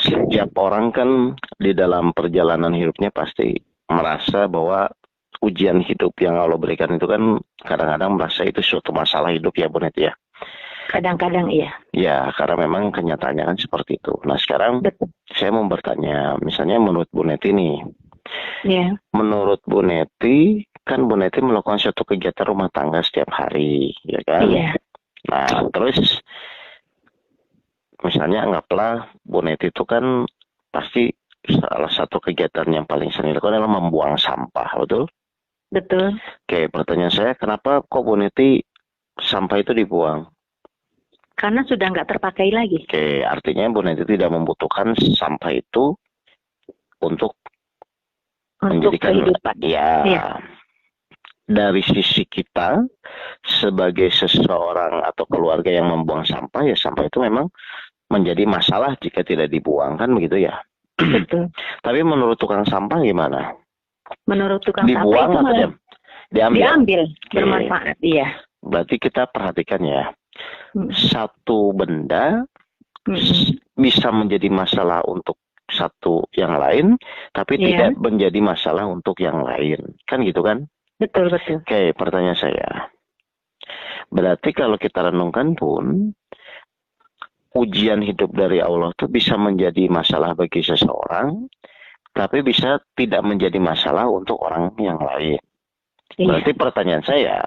Setiap orang kan di dalam perjalanan hidupnya pasti merasa bahwa ujian hidup yang Allah berikan itu kan kadang-kadang merasa itu suatu masalah hidup ya Bu Neti ya. Kadang-kadang iya. Ya, karena memang kenyataannya kan seperti itu. Nah sekarang Betul. saya mau bertanya, misalnya menurut Bu Neti nih, Iya. menurut Bu Neti, kan Bu Neti melakukan suatu kegiatan rumah tangga setiap hari, ya kan? Iya. Nah, terus misalnya anggaplah Bu Neti itu kan pasti salah satu kegiatan yang paling sering dilakukan adalah membuang sampah, betul? Betul. Oke, pertanyaan saya, kenapa kok Bu Neti sampah itu dibuang? Karena sudah nggak terpakai lagi. Oke, artinya Bu Neti tidak membutuhkan sampah itu untuk menjadikan kehidupan. ya. Iya. Dari sisi kita sebagai seseorang atau keluarga yang membuang sampah, ya sampah itu memang menjadi masalah jika tidak dibuang, kan begitu ya. Betul. Tapi menurut tukang sampah gimana? Menurut tukang Dibuang sampah itu atau diambil? diambil, bermanfaat. Iya. Berarti kita perhatikan ya, Hmm. satu benda bisa menjadi masalah untuk satu yang lain, tapi Iya. tidak menjadi masalah untuk yang lain, kan gitu kan? Betul, betul. Oke, pertanyaan saya, berarti kalau kita renungkan pun, ujian hidup dari Allah itu bisa menjadi masalah bagi seseorang, tapi bisa tidak menjadi masalah untuk orang yang lain. Iya. Berarti pertanyaan saya,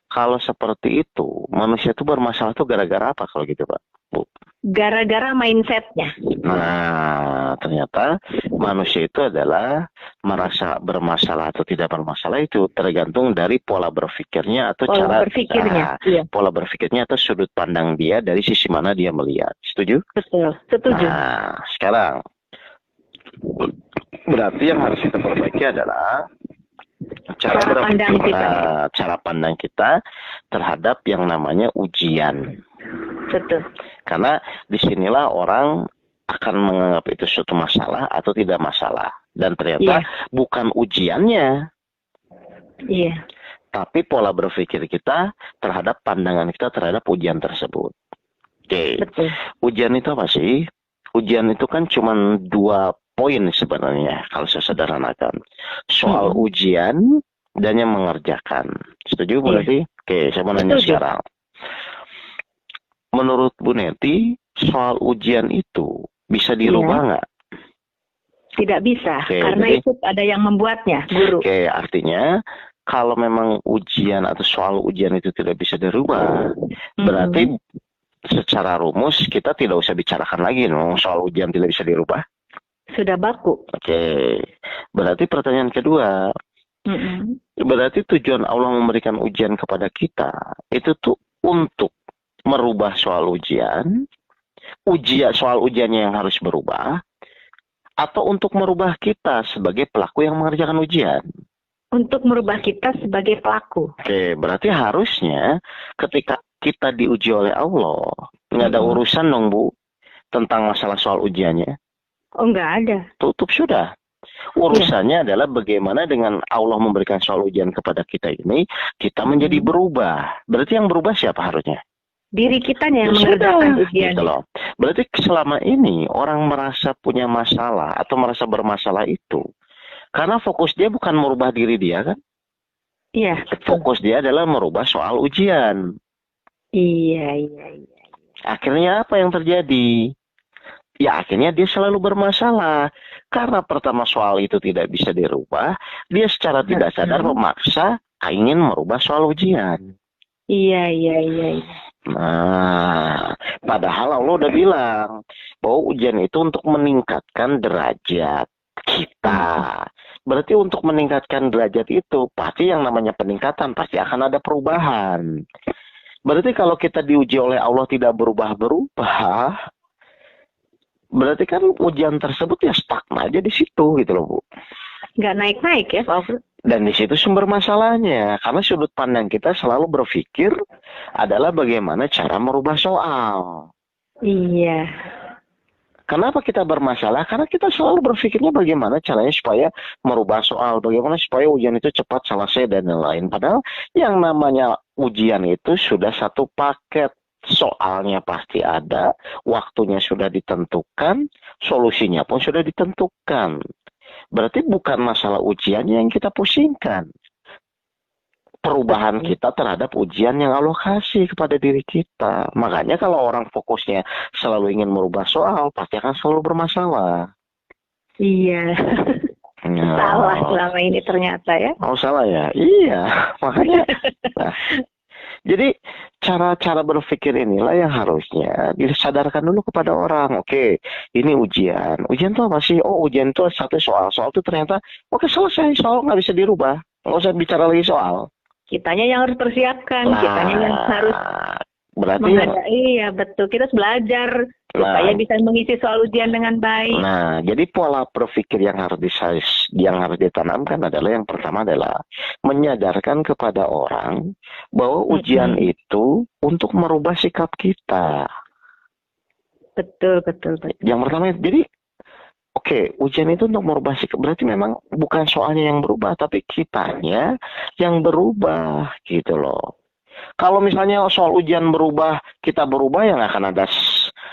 kalau seperti itu, manusia itu bermasalah itu gara-gara apa kalau gitu Pak? Bu? Gara-gara mindsetnya. Nah, ternyata manusia itu adalah merasa bermasalah atau tidak bermasalah itu tergantung dari pola berpikirnya atau Pola berpikirnya. Iya. pola berpikirnya atau sudut pandang dia dari sisi mana dia melihat. Setuju? Betul, setuju. Nah, sekarang berarti yang harus kita perbaiki adalah cara pandang kita terhadap yang namanya ujian. Betul. Karena disinilah orang akan menganggap itu suatu masalah atau tidak masalah. Dan ternyata bukan ujiannya. Iya. Tapi pola berpikir kita terhadap pandangan kita terhadap ujian tersebut. Oke. Betul. Ujian itu apa sih? Ujian itu kan cuma 2 poin sebenarnya kalau saya sederhanakan. Soal ujian dan yang mengerjakan. Setuju Bu Neti? Oke, saya mau nanya sekarang. Menurut Bu Neti, soal ujian itu bisa dirubah nggak? Tidak bisa, karena itu ada yang membuatnya, guru. Oke, artinya kalau memang ujian atau soal ujian itu tidak bisa dirubah, berarti secara rumus kita tidak usah bicarakan lagi soal ujian tidak bisa dirubah. Sudah baku. Oke, berarti pertanyaan kedua, berarti tujuan Allah memberikan ujian kepada kita itu tuh untuk merubah soal ujian soal ujiannya yang harus berubah, atau untuk merubah kita sebagai pelaku yang mengerjakan ujian? Untuk merubah kita sebagai pelaku. Oke, berarti harusnya ketika kita diuji oleh Allah, nggak ada urusan dong Bu, tentang masalah soal ujiannya. Oh, nggak ada. Tutup sudah. Urusannya adalah bagaimana dengan Allah memberikan soal ujian kepada kita ini, kita menjadi berubah. Berarti yang berubah siapa harusnya? Diri kita yang mengerjakan ujian. Gitu loh. Berarti selama ini orang merasa punya masalah atau merasa bermasalah itu karena fokus dia bukan merubah diri dia kan? Iya, betul. Fokus dia adalah merubah soal ujian. Iya. Akhirnya apa yang terjadi? Ya akhirnya dia selalu bermasalah. Karena pertama soal itu tidak bisa dirubah, dia secara tidak sadar memaksa ingin merubah soal ujian. Iya. Nah, padahal Allah udah bilang bahwa ujian itu untuk meningkatkan derajat kita. Berarti untuk meningkatkan derajat itu pasti yang namanya peningkatan pasti akan ada perubahan. Berarti kalau kita diuji oleh Allah tidak berubah-berubah, berarti kan ujian tersebut ya stagnan aja di situ gitu loh Bu. Nggak naik-naik ya Pak. Dan di situ sumber masalahnya, karena sudut pandang kita selalu berpikir adalah bagaimana cara merubah soal. Iya. Kenapa kita bermasalah? Karena kita selalu berpikirnya bagaimana caranya supaya merubah soal, bagaimana supaya ujian itu cepat selesai dan lain-lain. Padahal yang namanya ujian itu sudah satu paket soalnya pasti ada, waktunya sudah ditentukan, solusinya pun sudah ditentukan. Berarti bukan masalah ujiannya yang kita pusingkan. Perubahan kita terhadap ujian yang Allah kasih kepada diri kita. Makanya kalau orang fokusnya selalu ingin merubah soal, pasti akan selalu bermasalah. Iya. Nah. Salah selama ini ternyata ya. Oh salah ya? Iya. Makanya. Nah, jadi cara-cara berpikir inilah yang harusnya disadarkan dulu kepada orang. Oke, ini ujian. Ujian itu apa sih? Oh, ujian itu satu soal. Soal itu ternyata, oke selesai. Soal nggak bisa dirubah. Nggak usah bicara lagi soal. Kitanya yang harus persiapkan. Kitanya yang harus berarti iya betul. Kita harus belajar supaya bisa mengisi soal ujian dengan baik. Nah, jadi pola berpikir yang harus ditanamkan adalah yang pertama adalah menyadarkan kepada orang bahwa ujian itu untuk merubah sikap kita. Betul. Yang pertama, jadi oke, ujian itu untuk merubah sikap. Berarti memang bukan soalnya yang berubah, tapi kitanya yang berubah gitu loh. Kalau misalnya soal ujian berubah, kita berubah, ya nggak akan ada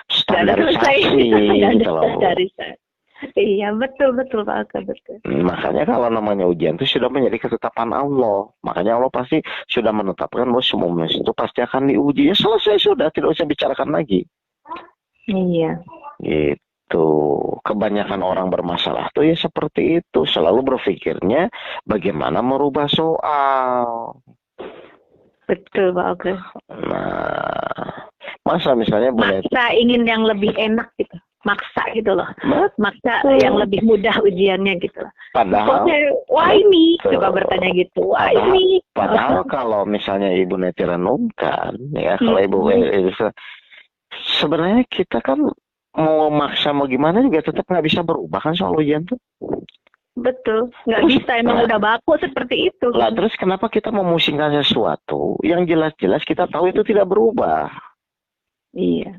standarisasi gitu loh. Iya, betul Pak Aga, betul. Makanya kalau namanya ujian itu sudah menjadi ketetapan Allah. Makanya Allah pasti sudah menetapkan bahwa semua manusia itu pasti akan diuji. Ya selesai sudah, tidak usah bicarakan lagi. Iya. Gitu. Kebanyakan orang bermasalah tuh ya seperti itu. Selalu berpikirnya bagaimana merubah soal. Betul Pak Aga. Nah, masa misalnya maksa ingin yang lebih enak gitu. Maksa gitu loh. Maksa yang lebih mudah ujiannya gitu loh. Padahal why me? Coba bertanya gitu. Why me? Padahal kalau misalnya Ibu Neti renungkan ya, kalau Ibu sebenarnya kita kan mau maksa mau gimana juga tetap nggak bisa berubah kan soal ujian tuh. Betul, nggak bisa, emang udah baku seperti itu. Lah terus kenapa kita memusingkan sesuatu yang jelas-jelas kita tahu itu tidak berubah? Iya.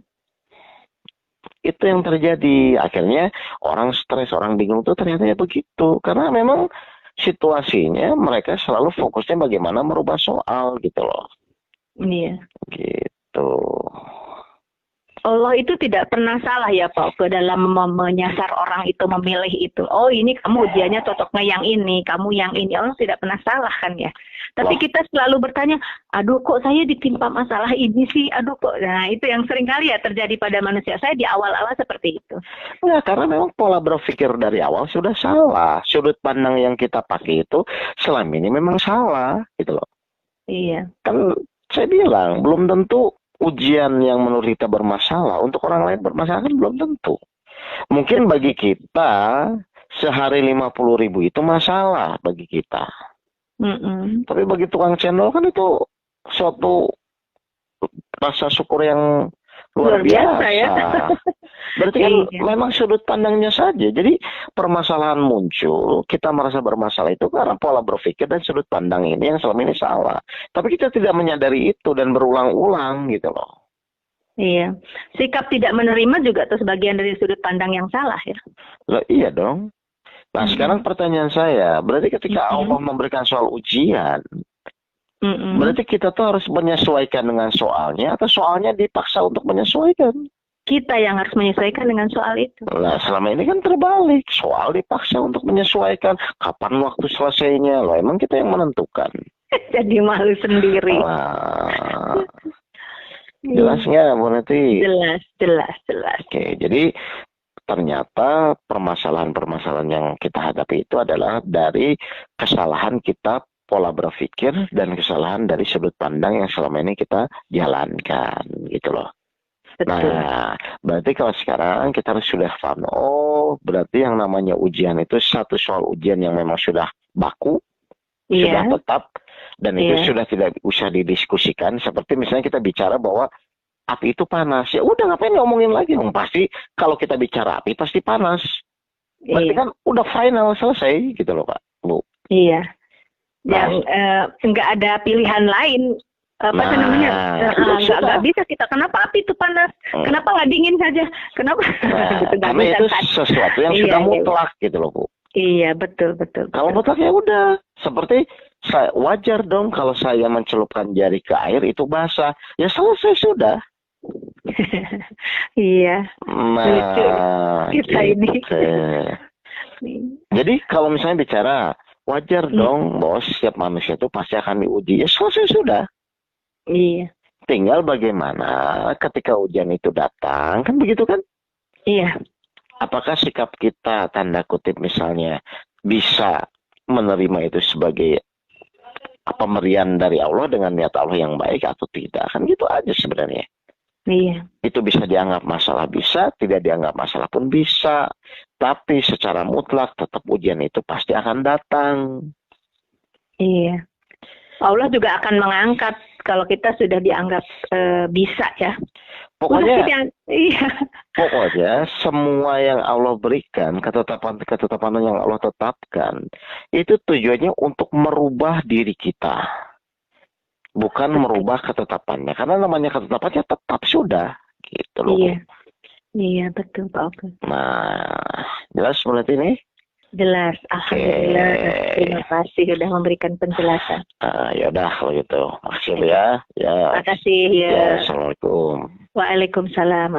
Itu yang terjadi. Akhirnya orang stres, orang bingung tuh ternyata ya begitu. Karena memang situasinya mereka selalu fokusnya bagaimana merubah soal gitu loh. Iya. Gitu. Allah itu tidak pernah salah ya Pak ke dalam menyasar orang itu, memilih itu. Oh ini kamu ujiannya cocoknya yang ini, kamu yang ini. Allah tidak pernah salah kan ya. Tapi kita selalu bertanya, aduh kok saya ditimpa masalah ini sih, aduh kok. Nah itu yang sering kali ya terjadi pada manusia. Saya di awal-awal seperti itu. Ya karena memang pola berpikir dari awal sudah salah. Sudut pandang yang kita pakai itu selama ini memang salah gitu loh. Iya. Kan saya bilang belum tentu ujian yang menurut kita bermasalah untuk orang lain bermasalah kan belum tentu. Mungkin bagi kita sehari 50.000 itu masalah bagi kita. Tapi bagi tukang cendol kan itu suatu rasa syukur yang luar biasa ya. Berarti kan memang sudut pandangnya saja. Jadi permasalahan muncul, kita merasa bermasalah itu karena pola berpikir dan sudut pandang ini yang selama ini salah. Tapi kita tidak menyadari itu dan berulang-ulang gitu loh. Iya. Sikap tidak menerima juga tuh sebagian dari sudut pandang yang salah ya. Loh, iya dong. Nah sekarang pertanyaan saya, berarti ketika Allah memberikan soal ujian, berarti kita tuh harus menyesuaikan dengan soalnya atau soalnya dipaksa untuk menyesuaikan? Kita yang harus menyesuaikan dengan soal itu. Nah selama ini kan terbalik, soal dipaksa untuk menyesuaikan. Kapan waktu selesainya? Loh emang kita yang menentukan. Jadi malu sendiri. Jelas nggak Bu Neti? Jelas. Oke, jadi ternyata permasalahan-permasalahan yang kita hadapi itu adalah dari kesalahan kita pola berpikir dan kesalahan dari sudut pandang yang selama ini kita jalankan gitu loh. Betul. Nah, berarti kalau sekarang kita harus sudah paham, oh berarti yang namanya ujian itu satu soal ujian yang memang sudah baku, sudah tetap, dan itu sudah tidak usah didiskusikan. Seperti misalnya kita bicara bahwa api itu panas, ya udah ngapain ngomongin lagi dong, pasti kalau kita bicara api pasti panas. Berarti kan udah final, selesai gitu loh Pak, Bu. Iya. Yang nggak ada pilihan lain. Nggak bisa kita. Kenapa api itu panas? Kenapa nggak dingin saja? Kenapa? Gitu, karena itu sesuatu yang sudah mutlak gitu loh Bu. Iya betul. Kalau mutlak ya udah. Seperti wajar dong kalau saya mencelupkan jari ke air itu basah. Ya selesai sudah. Iya, lucu Nah, kita gitu ini. teh. Jadi kalau misalnya bicara, wajar Iya, dong bahwa setiap manusia itu pasti akan diuji. Ya selesai sudah. iya, Tinggal bagaimana ketika ujian itu datang, kan begitu kan? iya, Apakah sikap kita, tanda kutip misalnya, bisa menerima itu sebagai pemberian dari Allah dengan niat Allah yang baik atau tidak? Kan gitu aja sebenarnya. iya, Itu bisa dianggap masalah, bisa, tidak dianggap masalah pun bisa. Tapi secara mutlak tetap ujian itu pasti akan datang. iya. Allah juga akan mengangkat kalau kita sudah dianggap bisa ya. Pokoknya, Iya, pokoknya semua yang Allah berikan, ketetapan yang Allah tetapkan, itu tujuannya untuk merubah diri kita. Bukan merubah ketetapannya. Karena namanya ketetapannya tetap sudah. Gitu loh. iya, iya betul Pak Oke. Nah, jelas berarti ini? Jelas, alhamdulillah. Terima kasih sudah memberikan penjelasan. Ya udah kalau gitu. Makasih ya. Ya. Terima kasih ya. Ya, Assalamualaikum. Waalaikumsalam.